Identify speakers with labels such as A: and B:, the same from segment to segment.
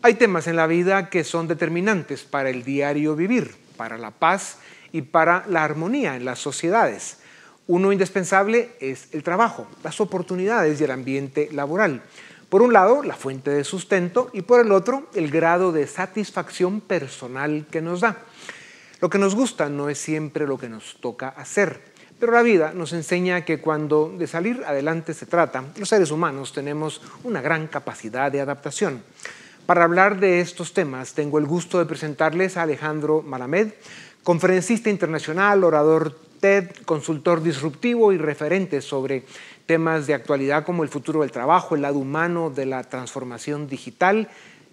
A: Hay temas en la vida que son determinantes para el diario vivir, para la paz y para la armonía en las sociedades. Uno indispensable es el trabajo, las oportunidades y el ambiente laboral. Por un lado, la fuente de sustento y por el otro, el grado de satisfacción personal que nos da. Lo que nos gusta no es siempre lo que nos toca hacer, pero la vida nos enseña que cuando de salir adelante se trata, los seres humanos tenemos una gran capacidad de adaptación. Para hablar de estos temas, tengo el gusto de presentarles a Alejandro Malamed, conferencista internacional, orador TED, consultor disruptivo y referente sobre temas de actualidad como el futuro del trabajo, el lado humano de la transformación digital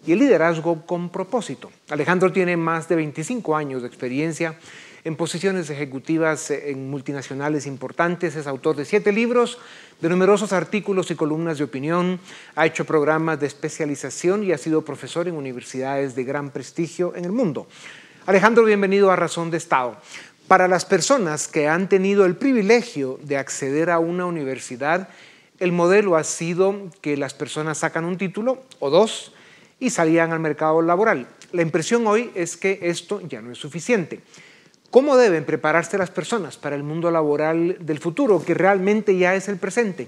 A: y el liderazgo con propósito. Alejandro tiene más de 25 años de experiencia en posiciones ejecutivas en multinacionales importantes, es autor de 7 libros, de numerosos artículos y columnas de opinión, ha hecho programas de especialización y ha sido profesor en universidades de gran prestigio en el mundo. Alejandro, bienvenido a Razón de Estado. Para las personas que han tenido el privilegio de acceder a una universidad, el modelo ha sido que las personas sacan un título o dos y salían al mercado laboral. La impresión hoy es que esto ya no es suficiente. ¿Cómo deben prepararse las personas para el mundo laboral del futuro, que realmente ya es el presente?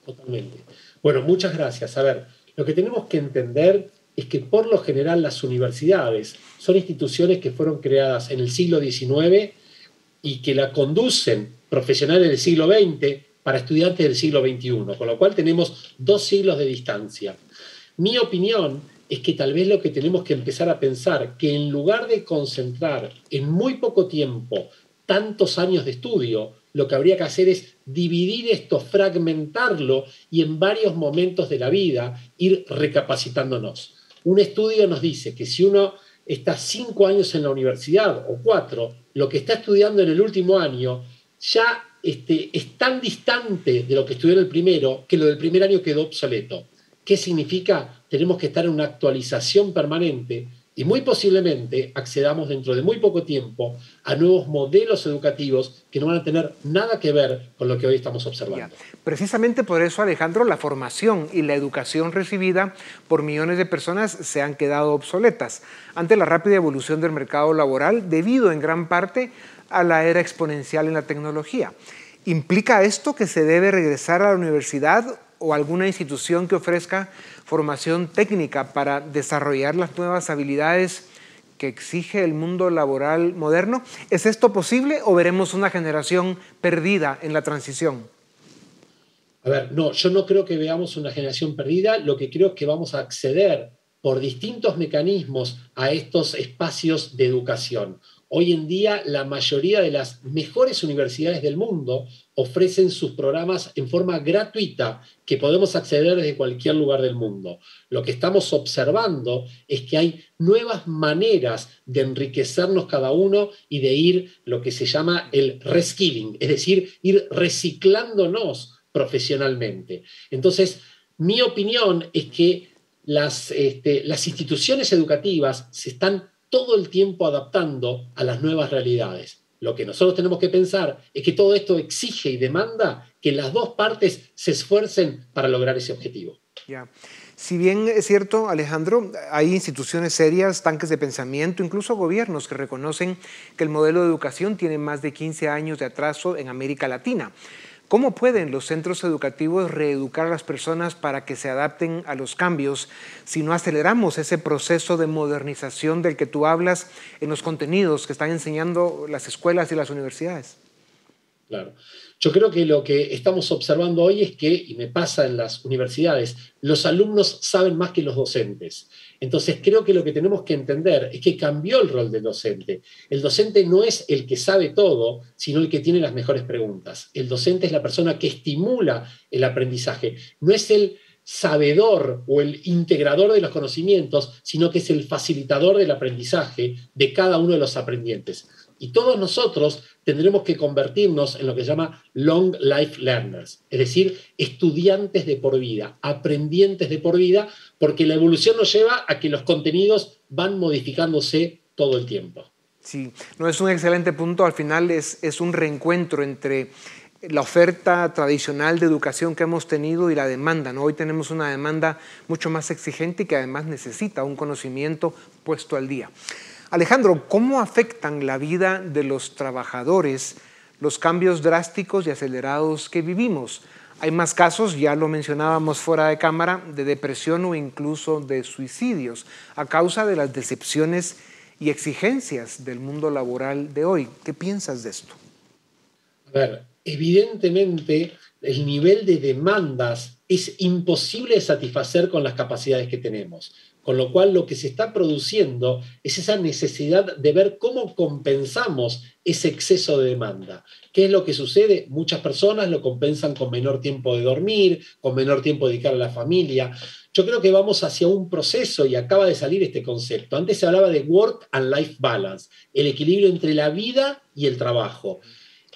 B: Totalmente. Bueno, muchas gracias. A ver, lo que tenemos que entender es que por lo general las universidades son instituciones que fueron creadas en el siglo XIX y que la conducen profesionales del siglo XX para estudiantes del siglo XXI, con lo cual tenemos 2 siglos de distancia. Mi opinión es que tal vez lo que tenemos que empezar a pensar, que en lugar de concentrar en muy poco tiempo tantos años de estudio, lo que habría que hacer es dividir esto, fragmentarlo y en varios momentos de la vida ir recapacitándonos. Un estudio nos dice que si uno está 5 años en la universidad o 4, lo que está estudiando en el último año ya es tan distante de lo que estudió en el primero que lo del primer año quedó obsoleto. ¿Qué significa? Tenemos que estar en una actualización permanente y muy posiblemente accedamos dentro de muy poco tiempo a nuevos modelos educativos que no van a tener nada que ver con lo que hoy estamos observando.
A: Precisamente por eso, Alejandro, la formación y la educación recibida por millones de personas se han quedado obsoletas ante la rápida evolución del mercado laboral debido en gran parte a la era exponencial en la tecnología. ¿Implica esto que se debe regresar a la universidad o alguna institución que ofrezca formación técnica para desarrollar las nuevas habilidades que exige el mundo laboral moderno? ¿Es esto posible o veremos una generación perdida en la transición?
B: A ver, no, yo no creo que veamos una generación perdida, lo que creo es que vamos a acceder por distintos mecanismos a estos espacios de educación. Hoy en día la mayoría de las mejores universidades del mundo ofrecen sus programas en forma gratuita que podemos acceder desde cualquier lugar del mundo. Lo que estamos observando es que hay nuevas maneras de enriquecernos cada uno y de ir lo que se llama el reskilling, es decir, ir reciclándonos profesionalmente. Entonces, mi opinión es que las instituciones educativas se están todo el tiempo adaptando a las nuevas realidades. Lo que nosotros tenemos que pensar es que todo esto exige y demanda que las dos partes se esfuercen para lograr ese objetivo.
A: Ya. Si bien es cierto, Alejandro, hay instituciones serias, tanques de pensamiento, incluso gobiernos que reconocen que el modelo de educación tiene más de 15 años de atraso en América Latina. ¿Cómo pueden los centros educativos reeducar a las personas para que se adapten a los cambios si no aceleramos ese proceso de modernización del que tú hablas en los contenidos que están enseñando las escuelas y las universidades?
B: Claro. Yo creo que lo que estamos observando hoy es que, y me pasa en las universidades, los alumnos saben más que los docentes. Entonces creo que lo que tenemos que entender es que cambió el rol del docente. El docente no es el que sabe todo, sino el que tiene las mejores preguntas. El docente es la persona que estimula el aprendizaje. No es el sabedor o el integrador de los conocimientos, sino que es el facilitador del aprendizaje de cada uno de los aprendientes. Y todos nosotros tendremos que convertirnos en lo que se llama long life learners, es decir, estudiantes de por vida, aprendientes de por vida, porque la evolución nos lleva a que los contenidos van modificándose todo el tiempo.
A: Sí, no es un excelente punto, al final es un reencuentro entre la oferta tradicional de educación que hemos tenido y la demanda, ¿no? Hoy tenemos una demanda mucho más exigente y que además necesita un conocimiento puesto al día. Alejandro, ¿cómo afectan la vida de los trabajadores los cambios drásticos y acelerados que vivimos? Hay más casos, ya lo mencionábamos fuera de cámara, de depresión o incluso de suicidios a causa de las decepciones y exigencias del mundo laboral de hoy. ¿Qué piensas de esto?
B: A ver, evidentemente el nivel de demandas es imposible de satisfacer con las capacidades que tenemos. Con lo cual lo que se está produciendo es esa necesidad de ver cómo compensamos ese exceso de demanda. ¿Qué es lo que sucede? Muchas personas lo compensan con menor tiempo de dormir, con menor tiempo de dedicar a la familia. Yo creo que vamos hacia un proceso y acaba de salir este concepto. Antes se hablaba de work and life balance, el equilibrio entre la vida y el trabajo.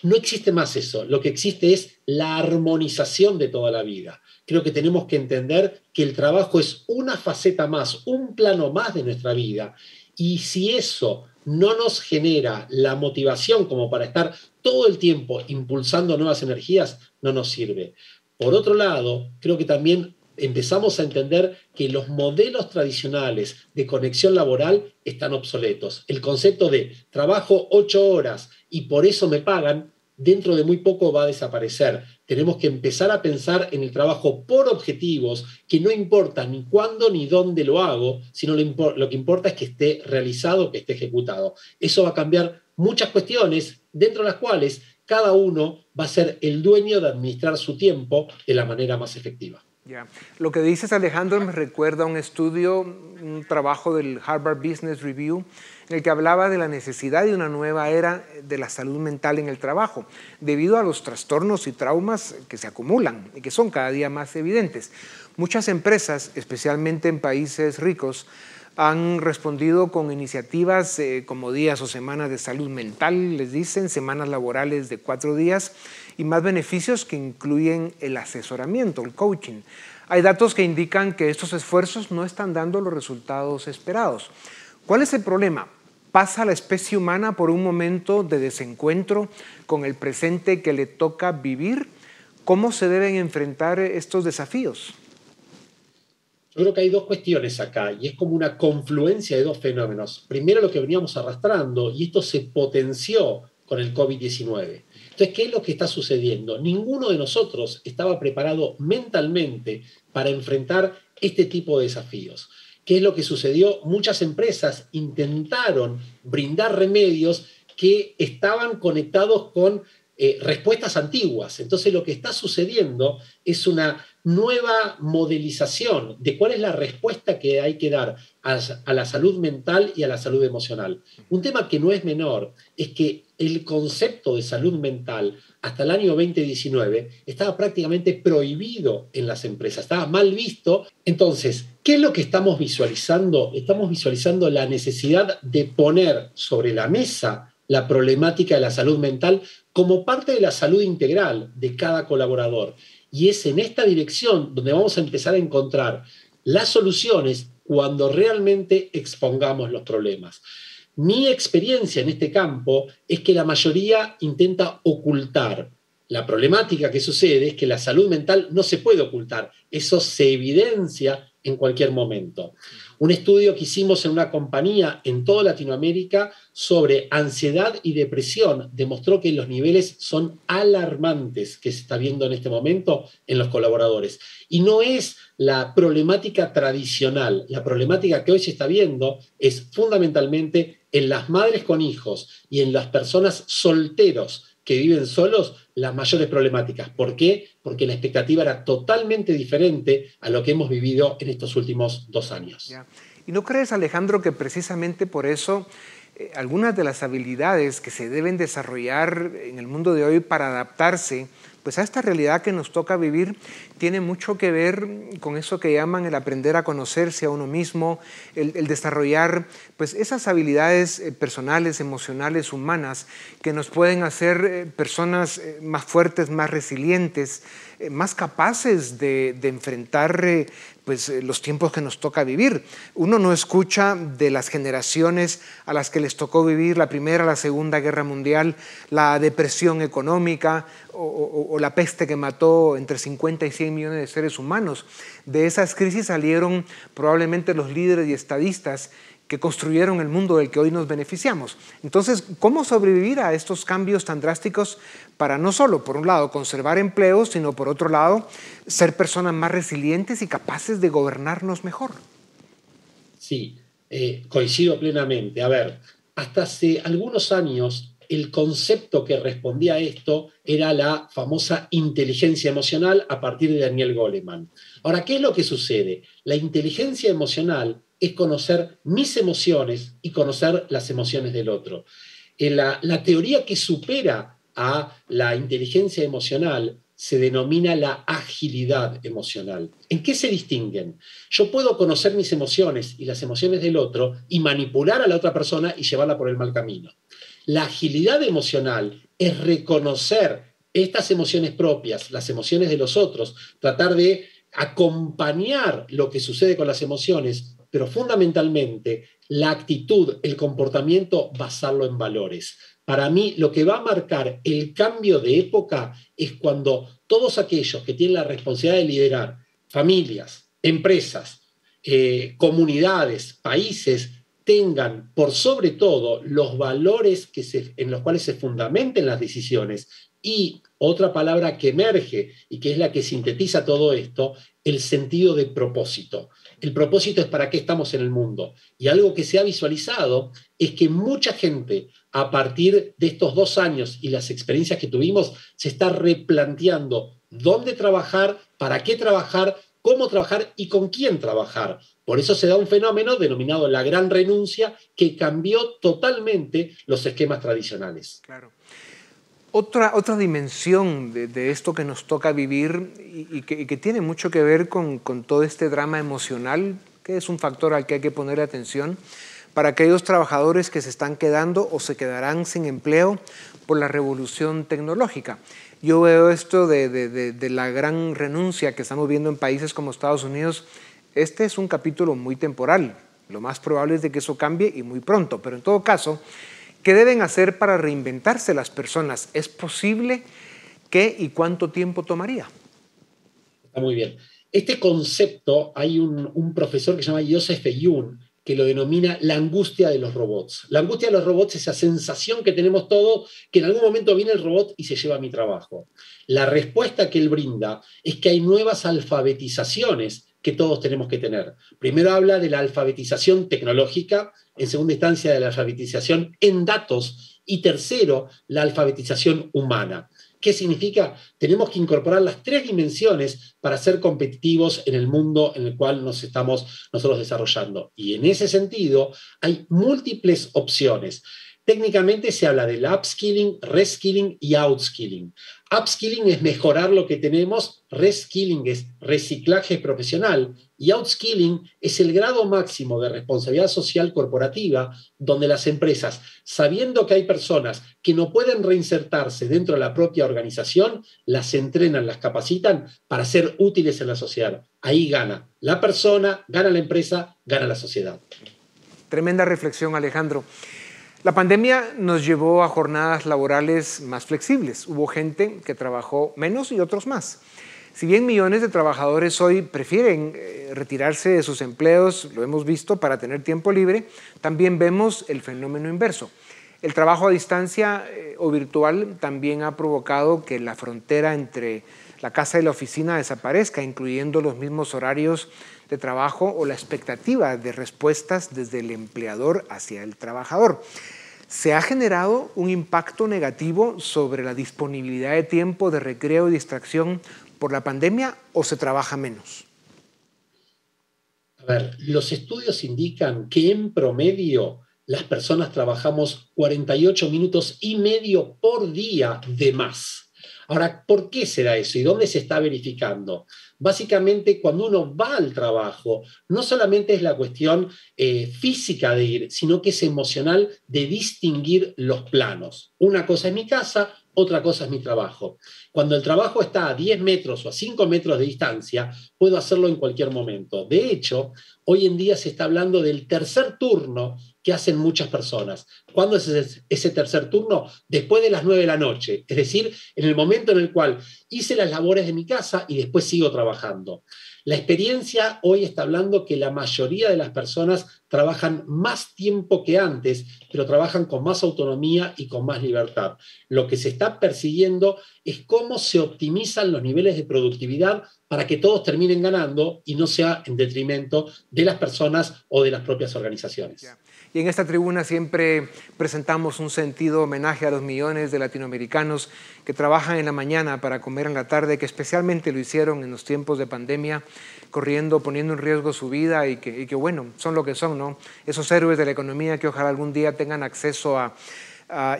B: No existe más eso, lo que existe es la armonización de toda la vida. Creo que tenemos que entender que el trabajo es una faceta más, un plano más de nuestra vida. Y si eso no nos genera la motivación como para estar todo el tiempo impulsando nuevas energías, no nos sirve. Por otro lado, creo que también empezamos a entender que los modelos tradicionales de conexión laboral están obsoletos. El concepto de trabajo 8 horas y por eso me pagan, dentro de muy poco va a desaparecer. Tenemos que empezar a pensar en el trabajo por objetivos, que no importa ni cuándo ni dónde lo hago, sino lo que importa es que esté realizado, que esté ejecutado. Eso va a cambiar muchas cuestiones, dentro de las cuales cada uno va a ser el dueño de administrar su tiempo de la manera más efectiva.
A: Ya. Lo que dices, Alejandro, me recuerda a un estudio, un trabajo del Harvard Business Review, en el que hablaba de la necesidad de una nueva era de la salud mental en el trabajo, debido a los trastornos y traumas que se acumulan y que son cada día más evidentes. Muchas empresas, especialmente en países ricos, han respondido con iniciativas como días o semanas de salud mental, les dicen, semanas laborales de 4 días y más beneficios que incluyen el asesoramiento, el coaching. Hay datos que indican que estos esfuerzos no están dando los resultados esperados. ¿Cuál es el problema? ¿Pasa la especie humana por un momento de desencuentro con el presente que le toca vivir? ¿Cómo se deben enfrentar estos desafíos?
B: Yo creo que hay dos cuestiones acá y es como una confluencia de dos fenómenos. Primero lo que veníamos arrastrando y esto se potenció con el COVID-19. Entonces, ¿qué es lo que está sucediendo? Ninguno de nosotros estaba preparado mentalmente para enfrentar este tipo de desafíos. ¿Qué es lo que sucedió? Muchas empresas intentaron brindar remedios que estaban conectados con respuestas antiguas. Entonces lo que está sucediendo es nueva modelización de cuál es la respuesta que hay que dar a la salud mental y a la salud emocional. Un tema que no es menor es que el concepto de salud mental hasta el año 2019 estaba prácticamente prohibido en las empresas, estaba mal visto. Entonces, ¿qué es lo que estamos visualizando? Estamos visualizando la necesidad de poner sobre la mesa la problemática de la salud mental como parte de la salud integral de cada colaborador. Y es en esta dirección donde vamos a empezar a encontrar las soluciones cuando realmente expongamos los problemas. Mi experiencia en este campo es que la mayoría intenta ocultar. La problemática que sucede es que la salud mental no se puede ocultar. Eso se evidencia en cualquier momento. Un estudio que hicimos en una compañía en toda Latinoamérica sobre ansiedad y depresión demostró que los niveles son alarmantes que se está viendo en este momento en los colaboradores. Y no es la problemática tradicional. La problemática que hoy se está viendo es fundamentalmente en las madres con hijos y en las personas solteros que viven solos, las mayores problemáticas. ¿Por qué? Porque la expectativa era totalmente diferente a lo que hemos vivido en estos últimos 2 años.
A: Ya. ¿Y no crees, Alejandro, que precisamente por eso algunas de las habilidades que se deben desarrollar en el mundo de hoy para adaptarse pues a esta realidad que nos toca vivir tiene mucho que ver con eso que llaman el aprender a conocerse a uno mismo, el desarrollar pues esas habilidades personales, emocionales, humanas que nos pueden hacer personas más fuertes, más resilientes, más capaces de enfrentar pues, los tiempos que nos toca vivir. Uno no escucha de las generaciones a las que les tocó vivir la Primera, la Segunda Guerra Mundial, la depresión económica o la peste que mató entre 50 y 100 millones de seres humanos. De esas crisis salieron probablemente los líderes y estadistas que construyeron el mundo del que hoy nos beneficiamos. Entonces, ¿cómo sobrevivir a estos cambios tan drásticos para no solo, por un lado, conservar empleos, sino por otro lado, ser personas más resilientes y capaces de gobernarnos mejor?
B: Sí, coincido plenamente. A ver, hasta hace algunos años el concepto que respondía a esto era la famosa inteligencia emocional a partir de Daniel Goleman. Ahora, ¿qué es lo que sucede? La inteligencia emocional es conocer mis emociones y conocer las emociones del otro. La teoría que supera a la inteligencia emocional se denomina la agilidad emocional. ¿En qué se distinguen? Yo puedo conocer mis emociones y las emociones del otro y manipular a la otra persona y llevarla por el mal camino. La agilidad emocional es reconocer estas emociones propias, las emociones de los otros, tratar de acompañar lo que sucede con las emociones, pero fundamentalmente la actitud, el comportamiento, basarlo en valores. Para mí, lo que va a marcar el cambio de época es cuando todos aquellos que tienen la responsabilidad de liderar familias, empresas, comunidades, países, tengan por sobre todo los valores en los cuales se fundamenten las decisiones y otra palabra que emerge y que es la que sintetiza todo esto, el sentido de propósito. El propósito es para qué estamos en el mundo. Y algo que se ha visualizado es que mucha gente, a partir de estos 2 años y las experiencias que tuvimos, se está replanteando dónde trabajar, para qué trabajar, cómo trabajar y con quién trabajar. Por eso se da un fenómeno denominado la gran renuncia que cambió totalmente los esquemas tradicionales.
A: Claro. Otra dimensión de esto que nos toca vivir y que tiene mucho que ver con todo este drama emocional, que es un factor al que hay que poner atención, para aquellos trabajadores que se están quedando o se quedarán sin empleo por la revolución tecnológica. Yo veo esto de la gran renuncia que estamos viendo en países como Estados Unidos. Este es un capítulo muy temporal. Lo más probable es de que eso cambie y muy pronto, pero en todo caso, ¿qué deben hacer para reinventarse las personas? ¿Es posible? ¿Qué y cuánto tiempo tomaría?
B: Está muy bien. Este concepto, hay un profesor que se llama Joseph Youn, que lo denomina la angustia de los robots. La angustia de los robots es esa sensación que tenemos todos, que en algún momento viene el robot y se lleva mi trabajo. La respuesta que él brinda es que hay nuevas alfabetizaciones que todos tenemos que tener. Primero habla de la alfabetización tecnológica, en segunda instancia de la alfabetización en datos y tercero, la alfabetización humana. ¿Qué significa? Tenemos que incorporar las 3 dimensiones para ser competitivos en el mundo en el cual nos estamos nosotros desarrollando. Y en ese sentido hay múltiples opciones. Técnicamente se habla del upskilling, reskilling y outskilling. Upskilling es mejorar lo que tenemos, reskilling es reciclaje profesional y outskilling es el grado máximo de responsabilidad social corporativa donde las empresas, sabiendo que hay personas que no pueden reinsertarse dentro de la propia organización, las entrenan, las capacitan para ser útiles en la sociedad. Ahí gana la persona, gana la empresa, gana la sociedad.
A: Tremenda reflexión, Alejandro. La pandemia nos llevó a jornadas laborales más flexibles. Hubo gente que trabajó menos y otros más. Si bien millones de trabajadores hoy prefieren retirarse de sus empleos, lo hemos visto, para tener tiempo libre, también vemos el fenómeno inverso. El trabajo a distancia o virtual también ha provocado que la frontera entre la casa y la oficina desaparezca, incluyendo los mismos horarios de trabajo o la expectativa de respuestas desde el empleador hacia el trabajador. ¿Se ha generado un impacto negativo sobre la disponibilidad de tiempo de recreo y distracción por la pandemia o se trabaja menos?
B: A ver, los estudios indican que en promedio las personas trabajamos 48 minutos y medio por día de más. Ahora, ¿por qué se da eso y dónde se está verificando? Básicamente, cuando uno va al trabajo, no solamente es la cuestión física de ir, sino que es emocional de distinguir los planos. Una cosa es mi casa, otra cosa es mi trabajo. Cuando el trabajo está a 10 metros o a 5 metros de distancia, puedo hacerlo en cualquier momento. De hecho, hoy en día se está hablando del tercer turno que hacen muchas personas. ¿Cuándo es ese tercer turno? Después de las 9 de la noche, es decir, en el momento en el cual hice las labores de mi casa y después sigo trabajando. La experiencia hoy está hablando que la mayoría de las personas trabajan más tiempo que antes, pero trabajan con más autonomía y con más libertad. Lo que se está persiguiendo es cómo se optimizan los niveles de productividad para que todos terminen ganando y no sea en detrimento de las personas o de las propias organizaciones.
A: Y en esta tribuna siempre presentamos un sentido homenaje a los millones de latinoamericanos que trabajan en la mañana para comer en la tarde, que especialmente lo hicieron en los tiempos de pandemia, corriendo, poniendo en riesgo su vida y que bueno, son lo que son, ¿no? Esos héroes de la economía que ojalá algún día tengan acceso a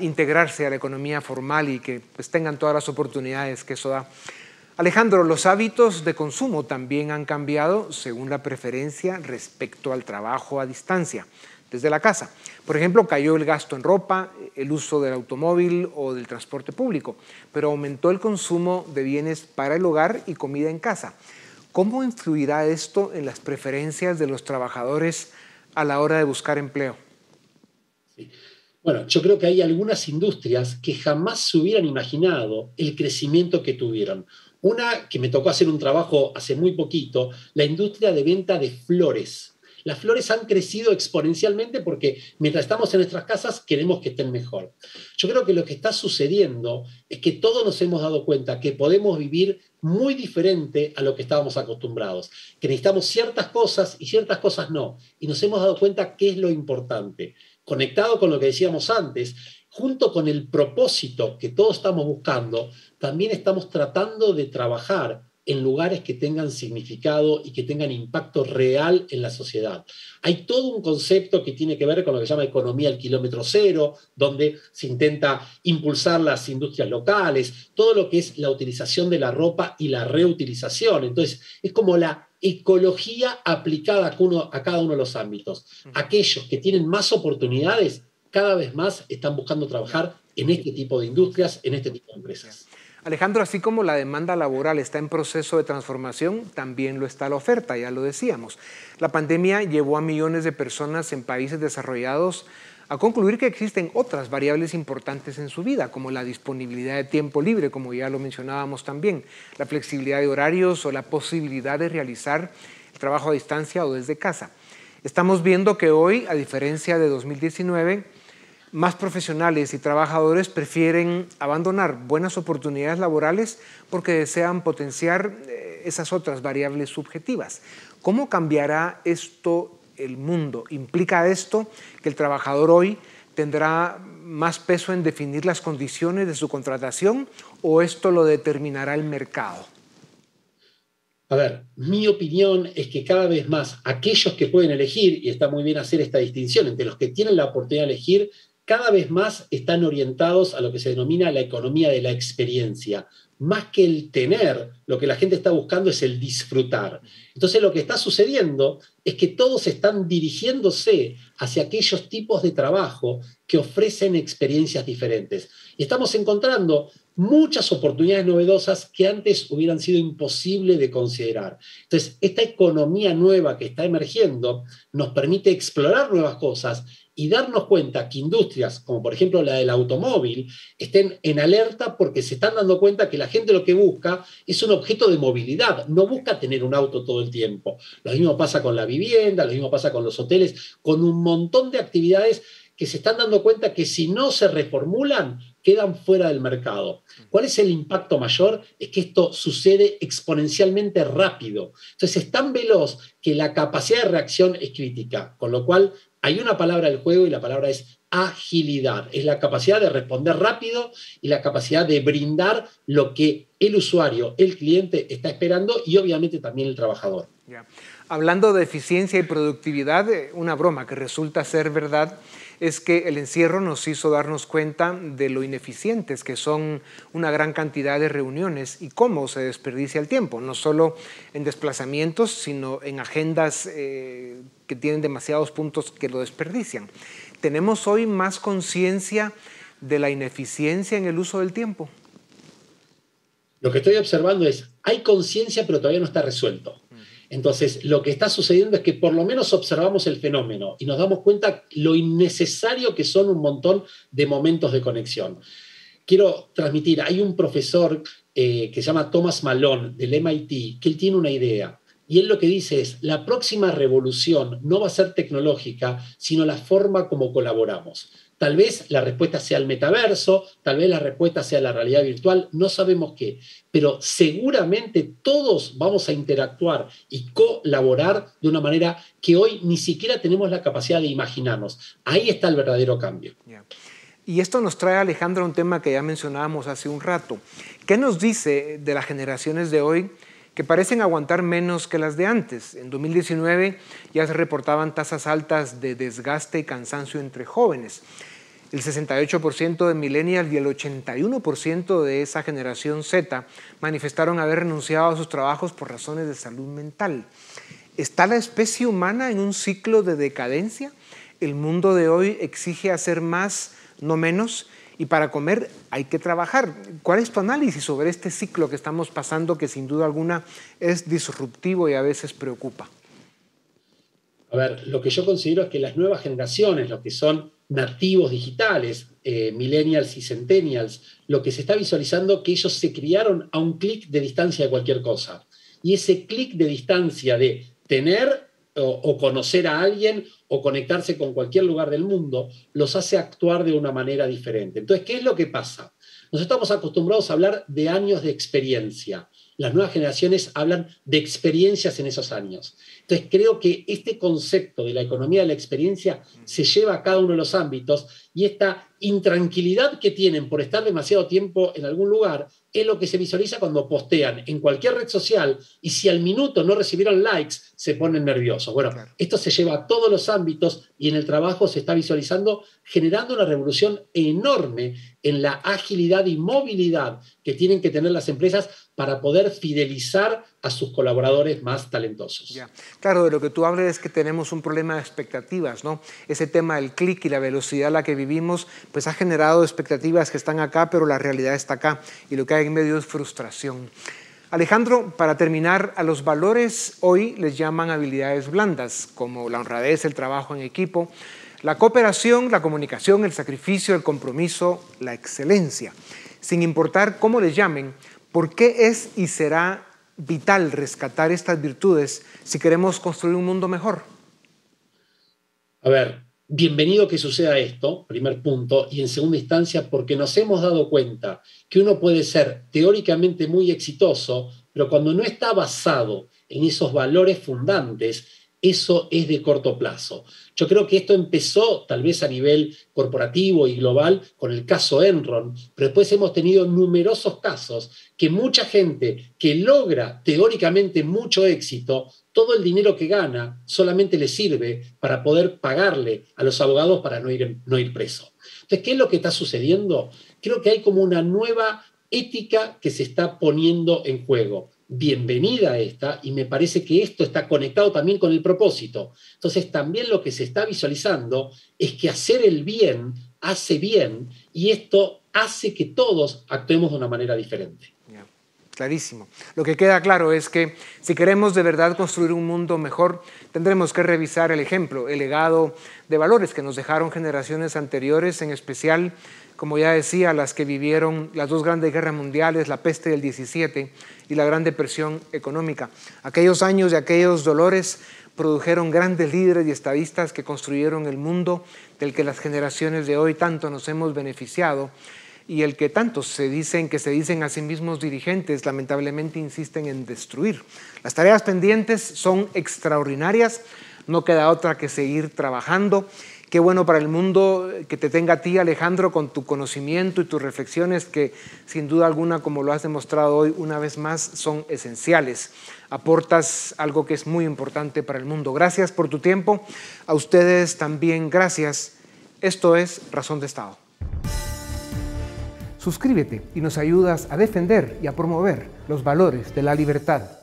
A: integrarse a la economía formal y que pues, tengan todas las oportunidades que eso da. Alejandro, los hábitos de consumo también han cambiado según la preferencia respecto al trabajo a distancia, desde la casa. Por ejemplo, cayó el gasto en ropa, el uso del automóvil o del transporte público, pero aumentó el consumo de bienes para el hogar y comida en casa. ¿Cómo influirá esto en las preferencias de los trabajadores a la hora de buscar empleo?
B: Sí. Bueno, yo creo que hay algunas industrias que jamás se hubieran imaginado el crecimiento que tuvieron. Una que me tocó hacer un trabajo hace muy poquito, la industria de venta de flores. Las flores han crecido exponencialmente porque mientras estamos en nuestras casas queremos que estén mejor. Yo creo que lo que está sucediendo es que todos nos hemos dado cuenta que podemos vivir muy diferente a lo que estábamos acostumbrados, que necesitamos ciertas cosas y ciertas cosas no, y nos hemos dado cuenta qué es lo importante. Conectado con lo que decíamos antes, junto con el propósito que todos estamos buscando, también estamos tratando de trabajar en lugares que tengan significado y que tengan impacto real en la sociedad. Hay todo un concepto que tiene que ver con lo que se llama economía al kilómetro cero, donde se intenta impulsar las industrias locales, todo lo que es la utilización de la ropa y la reutilización. Entonces, es como la ecología aplicada a cada uno de los ámbitos. Aquellos que tienen más oportunidades cada vez más están buscando trabajar en este tipo de industrias, en este tipo de empresas.
A: Alejandro, así como la demanda laboral está en proceso de transformación, también lo está la oferta, ya lo decíamos. La pandemia llevó a millones de personas en países desarrollados a concluir que existen otras variables importantes en su vida, como la disponibilidad de tiempo libre, como ya lo mencionábamos también, la flexibilidad de horarios o la posibilidad de realizar el trabajo a distancia o desde casa. Estamos viendo que hoy, a diferencia de 2019, más profesionales y trabajadores prefieren abandonar buenas oportunidades laborales porque desean potenciar esas otras variables subjetivas. ¿Cómo cambiará esto el mundo? ¿Implica esto que el trabajador hoy tendrá más peso en definir las condiciones de su contratación o esto lo determinará el mercado?
B: A ver, mi opinión es que cada vez más aquellos que pueden elegir, y está muy bien hacer esta distinción entre los que tienen la oportunidad de elegir, cada vez más están orientados a lo que se denomina la economía de la experiencia. Más que el tener, lo que la gente está buscando es el disfrutar. Entonces lo que está sucediendo es que todos están dirigiéndose hacia aquellos tipos de trabajo que ofrecen experiencias diferentes. Y estamos encontrando muchas oportunidades novedosas que antes hubieran sido imposible de considerar. Entonces, esta economía nueva que está emergiendo nos permite explorar nuevas cosas y darnos cuenta que industrias, como por ejemplo la del automóvil, estén en alerta porque se están dando cuenta que la gente lo que busca es un objeto de movilidad, no busca tener un auto todo el tiempo. Lo mismo pasa con la vivienda, lo mismo pasa con los hoteles, con un montón de actividades que se están dando cuenta que si no se reformulan, quedan fuera del mercado. ¿Cuál es el impacto mayor? Es que esto sucede exponencialmente rápido. Entonces es tan veloz que la capacidad de reacción es crítica, con lo cual hay una palabra del juego y la palabra es agilidad. Es la capacidad de responder rápido y la capacidad de brindar lo que el usuario, el cliente está esperando y obviamente también el trabajador.
A: Hablando de eficiencia y productividad, una broma que resulta ser verdad es que el encierro nos hizo darnos cuenta de lo ineficientes que son una gran cantidad de reuniones y cómo se desperdicia el tiempo, no solo en desplazamientos, sino en agendas que tienen demasiados puntos que lo desperdician. ¿Tenemos hoy más conciencia de la ineficiencia en el uso del tiempo?
B: Lo que estoy observando es, hay conciencia, pero todavía no está resuelto. Entonces, lo que está sucediendo es que por lo menos observamos el fenómeno y nos damos cuenta lo innecesario que son un montón de momentos de conexión. Quiero transmitir, hay un profesor que se llama Thomas Malone del MIT, que él tiene una idea. Y él lo que dice es, la próxima revolución no va a ser tecnológica, sino la forma como colaboramos. Tal vez la respuesta sea el metaverso, tal vez la respuesta sea la realidad virtual, no sabemos qué, pero seguramente todos vamos a interactuar y colaborar de una manera que hoy ni siquiera tenemos la capacidad de imaginarnos. Ahí está el verdadero cambio.
A: Yeah. Y esto nos trae, Alejandro, a un tema que ya mencionábamos hace un rato. ¿Qué nos dice de las generaciones de hoy que parecen aguantar menos que las de antes? En 2019 ya se reportaban tasas altas de desgaste y cansancio entre jóvenes. El 68% de millennials y el 81% de esa generación Z manifestaron haber renunciado a sus trabajos por razones de salud mental. ¿Está la especie humana en un ciclo de decadencia? El mundo de hoy exige hacer más, no menos, y para comer hay que trabajar. ¿Cuál es tu análisis sobre este ciclo que estamos pasando, que sin duda alguna es disruptivo y a veces preocupa?
B: A ver, lo que yo considero es que las nuevas generaciones, los que son nativos digitales, millennials y centennials, lo que se está visualizando es que ellos se criaron a un clic de distancia de cualquier cosa. Y ese clic de distancia de tener o conocer a alguien o conectarse con cualquier lugar del mundo los hace actuar de una manera diferente. Entonces, ¿qué es lo que pasa? Nos estamos acostumbrados a hablar de años de experiencia. Las nuevas generaciones hablan de experiencias en esos años. Entonces, creo que este concepto de la economía de la experiencia se lleva a cada uno de los ámbitos y esta intranquilidad que tienen por estar demasiado tiempo en algún lugar es lo que se visualiza cuando postean en cualquier red social y si al minuto no recibieron likes, se ponen nerviosos. Bueno, claro. Esto se lleva a todos los ámbitos y en el trabajo se está visualizando generando una revolución enorme en la agilidad y movilidad que tienen que tener las empresas para poder fidelizar a sus colaboradores más talentosos.
A: Ya. Claro, de lo que tú hablas es que tenemos un problema de expectativas, ¿no? Ese tema del clic y la velocidad a la que vivimos, pues ha generado expectativas que están acá, pero la realidad está acá y lo que hay en medio es frustración. Alejandro, para terminar, a los valores hoy les llaman habilidades blandas, como la honradez, el trabajo en equipo, la cooperación, la comunicación, el sacrificio, el compromiso, la excelencia. Sin importar cómo les llamen, ¿por qué es y será vital rescatar estas virtudes si queremos construir un mundo mejor?
B: A ver, bienvenido que suceda esto, primer punto, y en segunda instancia porque nos hemos dado cuenta que uno puede ser teóricamente muy exitoso, pero cuando no está basado en esos valores fundantes, eso es de corto plazo. Yo creo que esto empezó tal vez a nivel corporativo y global con el caso Enron, pero después hemos tenido numerosos casos que mucha gente que logra teóricamente mucho éxito, todo el dinero que gana solamente le sirve para poder pagarle a los abogados para no ir preso. Entonces, ¿qué es lo que está sucediendo? Creo que hay como una nueva ética que se está poniendo en juego. Bienvenida esta, y me parece que esto está conectado también con el propósito. Entonces, también lo que se está visualizando es que hacer el bien hace bien, y esto hace que todos actuemos de una manera diferente.
A: Clarísimo. Lo que queda claro es que si queremos de verdad construir un mundo mejor, tendremos que revisar el ejemplo, el legado de valores que nos dejaron generaciones anteriores, en especial, como ya decía, las que vivieron las dos grandes guerras mundiales, la peste del 17 y la Gran Depresión económica. Aquellos años y aquellos dolores produjeron grandes líderes y estadistas que construyeron el mundo del que las generaciones de hoy tanto nos hemos beneficiado, y el que tantos se dicen a sí mismos dirigentes, lamentablemente insisten en destruir. Las tareas pendientes son extraordinarias, no queda otra que seguir trabajando. Qué bueno para el mundo que te tenga a ti, Alejandro, con tu conocimiento y tus reflexiones que sin duda alguna, como lo has demostrado hoy una vez más, son esenciales. Aportas algo que es muy importante para el mundo. Gracias por tu tiempo. A ustedes también gracias Esto es Razón de Estado. Suscríbete y nos ayudas a defender y a promover los valores de la libertad.